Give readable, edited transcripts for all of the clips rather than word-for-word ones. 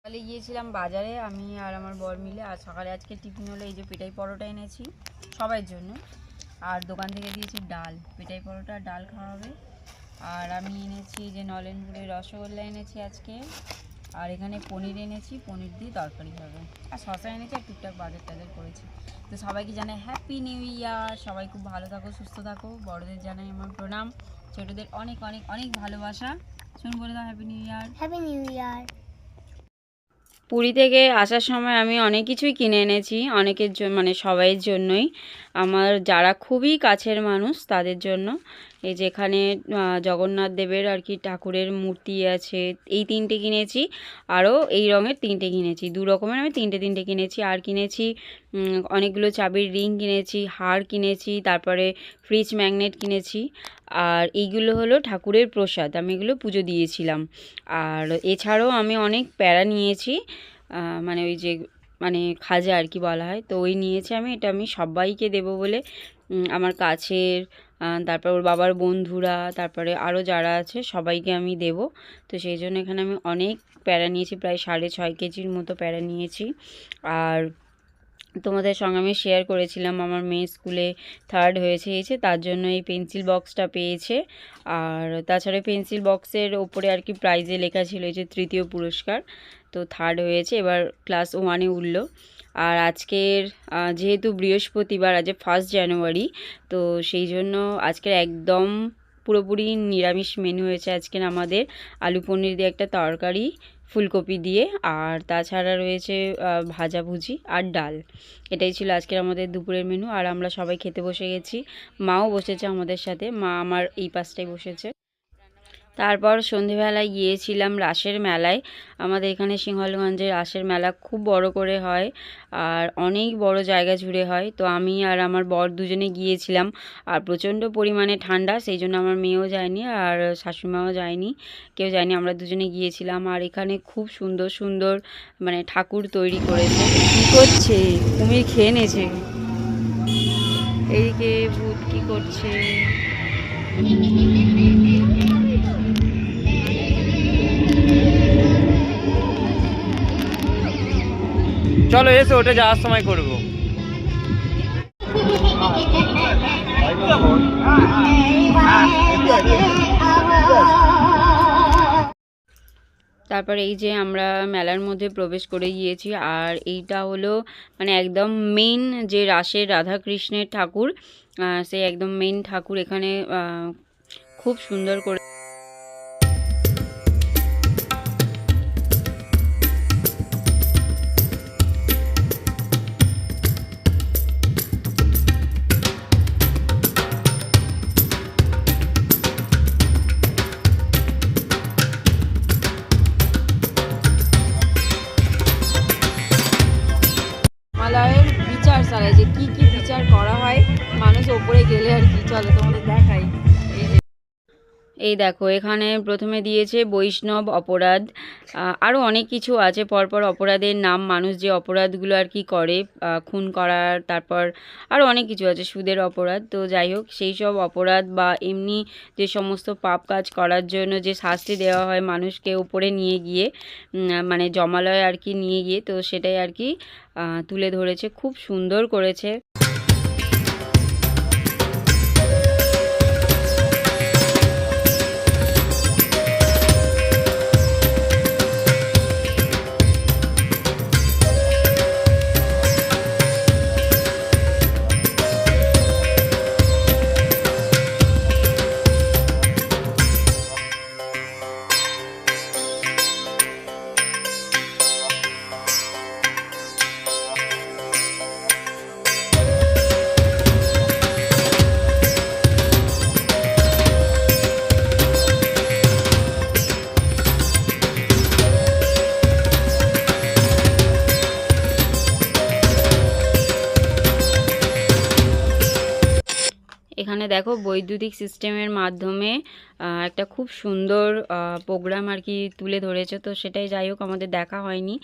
সকালে গিয়েছিলাম বাজারে আমি আর আমার বর মিলে। আর সকালে আজকে টিফিন হলো এই যে পেটাই পরোটা এনেছি সবার জন্য, আর দোকান থেকে দিয়েছি ডাল, পেটাই পরোটা ডাল খাওয়া হবে। আর আমি এনেছি যে নলেনগুড়ের রসগোল্লা এনেছি আজকে, আর এখানে পনির এনেছি, পনির দিয়ে তরকারি হবে, আর শসা এনেছি, আর টুকটাক বাজার টাজার করেছি। তো সবাইকে জানাই হ্যাপি নিউ ইয়ার, সবাই খুব ভালো থাকো, সুস্থ থাকো। বড়দের জানাই আমার প্রণাম, ছোটদের অনেক অনেক অনেক ভালোবাসা। শুন বলে দাও happy new year. Happy new year. Puri থেকে আসার সময় আমি অনেক কিছুই কিনে এনেছি অনেকের জন্য, মানে সবাইয়ের জন্যই, আমার যারা খুবই কাছের মানুষ তাদের জন্য। এই যে এখানে জগন্নাথ দেবের আর কি ঠাকুরের মূর্তি আছে, এই তিনটে কিনেছি। আরও এই রঙের তিনটে কিনেছি, দু রকমের আমি তিনটে কিনেছি। আর কিনেছি অনেকগুলো চাবির রিং কিনেছি, হার কিনেছি, তারপরে ফ্রিজ ম্যাগনেট কিনেছি। আর এইগুলো হলো ঠাকুরের প্রসাদ, আমি এগুলো পুজো দিয়েছিলাম। আর এছাড়াও আমি অনেক প্যারা নিয়েছি, মানে ওই যে মানে খাজা আর কি বলা হয়, তো ওই নিয়েছি আমি। এটা আমি সবাইকে দেব বলে, আমার কাছের, তারপর ওর বাবার বন্ধুরা, তারপরে আরও যারা আছে সবাইকে আমি দেব। তো সেই জন্য এখানে আমি অনেক প্যারা নিয়েছি, প্রায় 6.5 কেজির মতো প্যারা নিয়েছি। আর তোমাদের সঙ্গে আমি শেয়ার করেছিলাম আমার মেয়ে স্কুলে 3rd হয়েছে, তার জন্য এই পেন্সিল বক্সটা পেয়েছে। আর তাছাড়া পেন্সিল বক্সের ওপরে আর কি প্রাইজে লেখা ছিল যে 3য় পুরস্কার, তো 3rd হয়েছে, এবার ক্লাস 1-এ উঠল। আর আজকের যেহেতু বৃহস্পতিবার, আজ 1 জানুয়ারি, তো সেই জন্য আজকের একদম পুরোপুরি নিরামিষ মেনু হয়েছে আজকের আমাদের। আলু পনির দিয়ে একটা তরকারি, ফুলকপি দিয়ে, আর তাছাড়া রয়েছে ভাজাভুজি আর ডাল। এটাই ছিল আজকের আমাদের দুপুরের মেনু। আর আমরা সবাই খেতে বসে গেছি, মাও বসেছে আমাদের সাথে, মা আমার এই পাশটায় বসেছে। তারপর সন্ধেবেলায় গিয়েছিলাম রাসের মেলায়। আমাদের এখানে সিংহলগঞ্জে রাসের মেলা খুব বড় করে হয়, আর অনেক বড় জায়গা জুড়ে হয়। তো আমি আর আমার বর দুজনে গিয়েছিলাম। আর প্রচণ্ড পরিমাণে ঠান্ডা, সেই জন্য আমার মেয়েও যায়নি আর শাশুড়িমাও যায়নি, কেউ যায়নি, আমরা দুজনে গিয়েছিলাম। আর এখানে খুব সুন্দর সুন্দর মানে ঠাকুর তৈরি করেছে। কী করছে? কুমির খেয়ে নিয়েছে। এইদিকে ভূত কী করছে? চলো এসো, ওটা যাওয়ার সময় করবো। তারপর এই যে আমরা মেলার মধ্যে প্রবেশ করে গিয়েছি। আর এইটা হলো মানে একদম মেইন যে রাসের রাধাকৃষ্ণের ঠাকুর, সে একদম মেইন ঠাকুর। এখানে খুব সুন্দর করে হিমালয়ের বিচার চালায়, যে কি কি বিচার করা হয় মানুষ ওপরে গেলে আর কি। চলো তোমাদের দেখাই। এই দেখো, এখানে প্রথমে দিয়েছে বৈষ্ণব অপরাধ, আরও অনেক কিছু আছে পরপর অপরাধের নাম, মানুষ যে অপরাধগুলো আর কি করে, খুন করার, তারপর আরও অনেক কিছু আছে, সুদের অপরাধ। তো যাই হোক, সেই সব অপরাধ বা এমনি যে সমস্ত পাপ কাজ করার জন্য যে শাস্তি দেওয়া হয় মানুষকে উপরে নিয়ে গিয়ে, মানে জমালয় আর কি নিয়ে গিয়ে, তো সেটাই আর কি তুলে ধরেছে, খুব সুন্দর করেছে। এখানে দেখো বৈদ্যুতিক সিস্টেমের মাধ্যমে একটা খুব সুন্দর প্রোগ্রাম আর কি তুলে ধরেছে। তো সেটাই, যাই হোক, আমাদের দেখা হয়নি,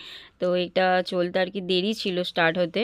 তো এটা চলতে আর কি দেরি ছিল স্টার্ট হতে।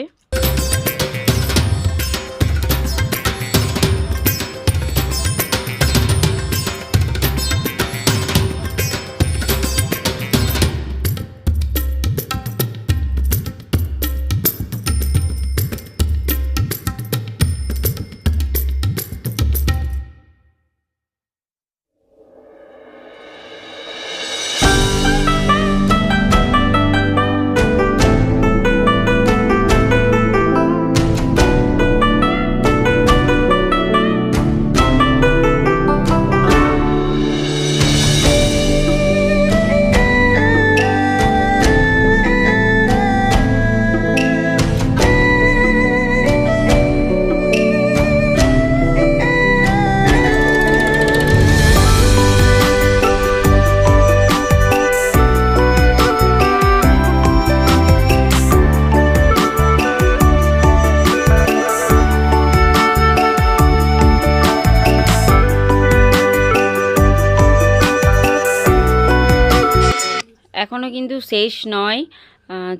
কিন্তু শেষ নয়,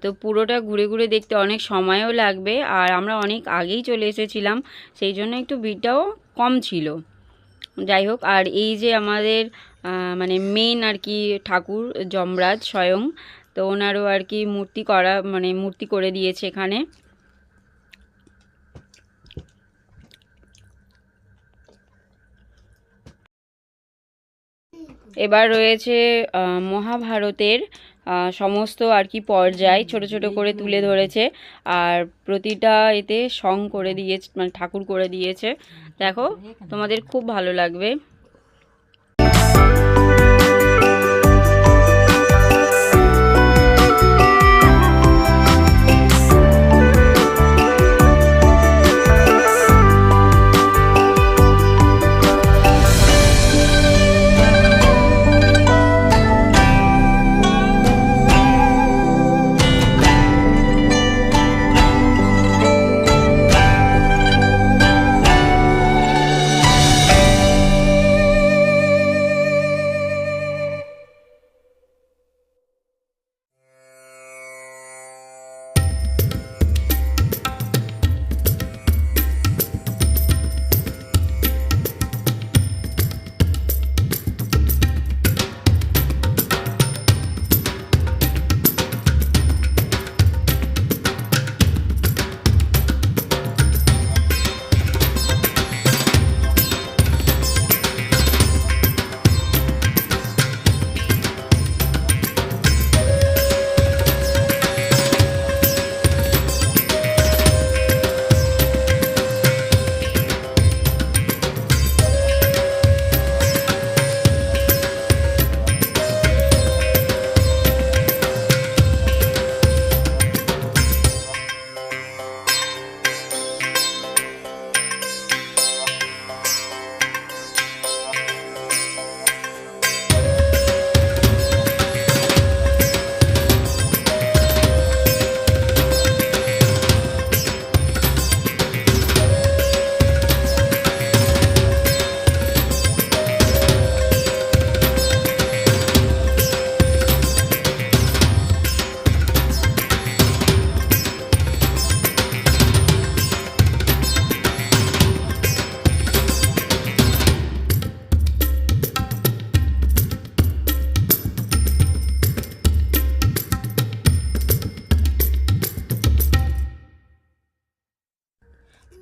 তো পুরোটা ঘুরে ঘুরে দেখতে অনেক সময়ও লাগবে। আর আমরা অনেক আগেই চলে এসেছিলাম, সেই জন্য একটু ভিড়টাও কম ছিল। যাই হোক, আর এই যে আমাদের মানে মেন আর কি ঠাকুর যমরাজ স্বয়ং, তো ওনারও আর কি মূর্তি করা, মানে মূর্তি করে দিয়েছে এখানে। এবার রয়েছে মহাভারতের সমস্ত আর কি পর্যায় ছোট ছোট করে তুলে ধরেছে, আর প্রতিটা এতে সং করে দিয়েছে, মানে ঠাকুর করে দিয়েছে। দেখো, তোমাদের খুব ভালো লাগবে।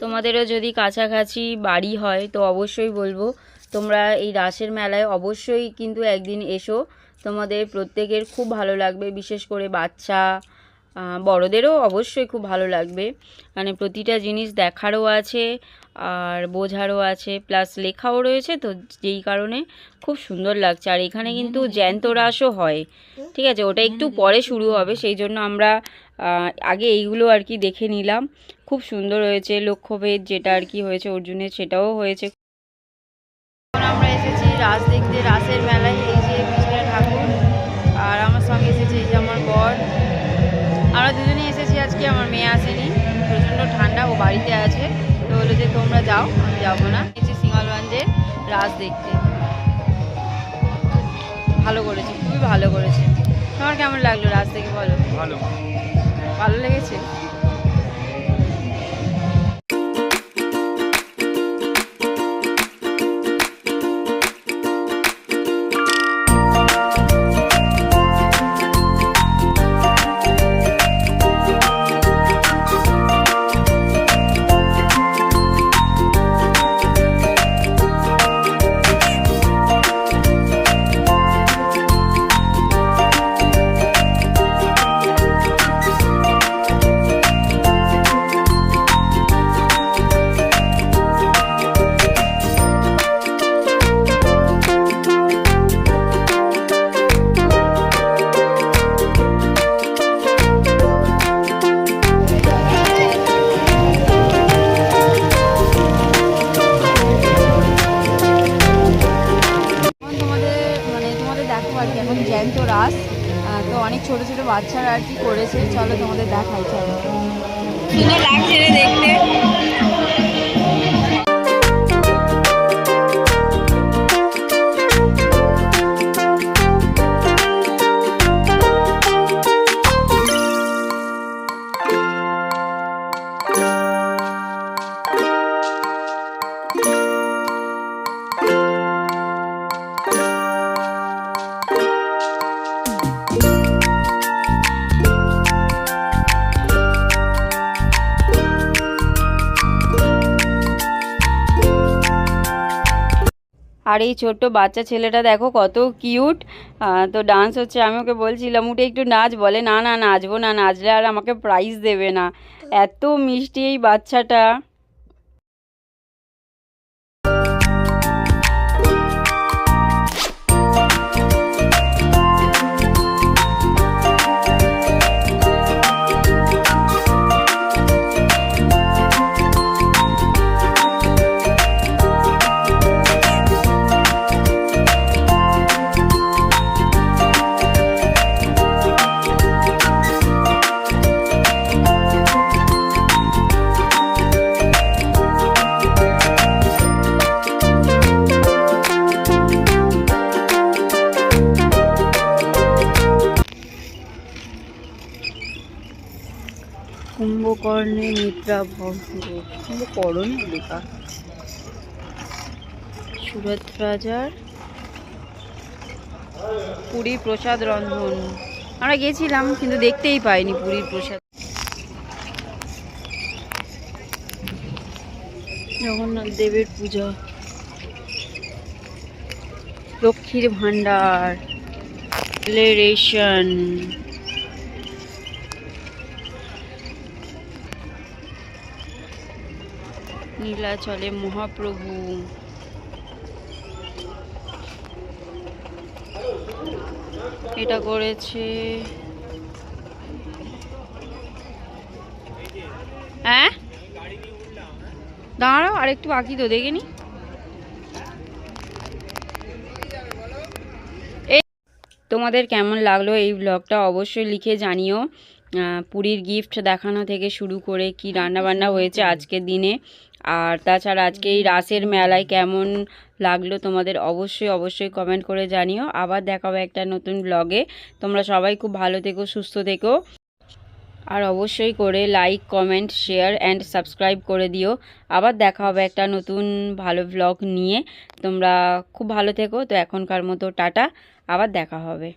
তোমাদেরও যদি কাছাকাছি বাড়ি হয় তো অবশ্যই বলবো তোমরা এই রাসের মেলায় অবশ্যই কিন্তু একদিন এসো, তোমাদের প্রত্যেকের খুব ভালো লাগবে। বিশেষ করে বাচ্চা বড়দেরও অবশ্যই খুব ভালো লাগবে, মানে প্রতিটা জিনিস দেখারও আছে আর বোঝারও আছে, প্লাস লেখাও রয়েছে, তো যেই কারণে খুব সুন্দর লাগছে। আর এখানে কিন্তু জ্যান্ত রাসও হয়, ঠিক আছে, ওটা একটু পরে শুরু হবে, সেই জন্য আমরা আগে এইগুলো আর কি দেখে নিলাম। খুব সুন্দর হয়েছে, লক্ষ্যভেদ যেটা আর কি হয়েছে অর্জুনের, সেটাও হয়েছে। আমরা এসেছি রাস দেখতে, রাসের মেলায়। এই যে পিছনে ঠাকুর, আর আমার সঙ্গে এসেছে এই যে আমার বর, আমরা দুজনেই এসেছি আজকে, আমার মেয়ে আসেনি, প্রচণ্ড ঠান্ডা, ও বাড়িতে আছে, তো বললো যে তোমরা যাও, আমি যাবো না। এসেছি সিঙ্গলগঞ্জে রাস দেখতে, ভালো করেছে, খুবই ভালো করেছে। তোমার কেমন লাগলো রাস দেখে বলো? ভালো, ভালো লেগেছে। এখন জ্যান্ত রাস, তো অনেক ছোট ছোট বাচ্চারা আর কি করেছে, চলো তোমাদের দেখাই। চলো, সুন্দর লাগছে রে দেখতে। আর এই ছোট্ট বাচ্চা ছেলেটা দেখো কত কিউট। তো ডান্স হচ্ছে, আমি ওকে বলছিলাম উঠে একটু নাচ, বলে না না নাচবো না, নাচলে আর আমাকে প্রাইজ দেবে না। এত মিষ্টি এই বাচ্চাটা। কুম্ভকর্ণে নিদ্রা ভঙ্গ, কুম্ভকর্ণ লেখা। সুরত রাজার পুরী প্রসাদ রন্ধন। আমরা গেছিলাম কিন্তু দেখতেই পাইনি পুরীর প্রসাদ। জগন্নাথ দেবের পূজা, লক্ষ্মীর ভান্ডার, রেশন, নীলাচলে মহাপ্রভু, এটা করেছে হ্যাঁ, দাঁড়াও আরেকটু বাকি তো দেখে নি। তোমাদের কেমন লাগলো এই ব্লগটা অবশ্যই লিখে জানিও। পুরীর গিফট দেখানো থেকে শুরু করে কি রান্নাবান্না হয়েছে আজকের দিনে, আর তাছাড়া আজকে এই রাসের মেলায় কেমন লাগলো তোমাদের অবশ্যই অবশ্যই কমেন্ট করে জানিও। আবার দেখা হবে একটা নতুন ব্লগে। তোমরা সবাই খুব ভালো থেকো, সুস্থ থেকো, আর অবশ্যই করে like, comment, share and subscribe করে দিও। আবার দেখা হবে একটা নতুন ভালো ব্লগ নিয়ে। তোমরা খুব ভালো থেকো। তো এখনকার মতো টাটা, আবার দেখা হবে।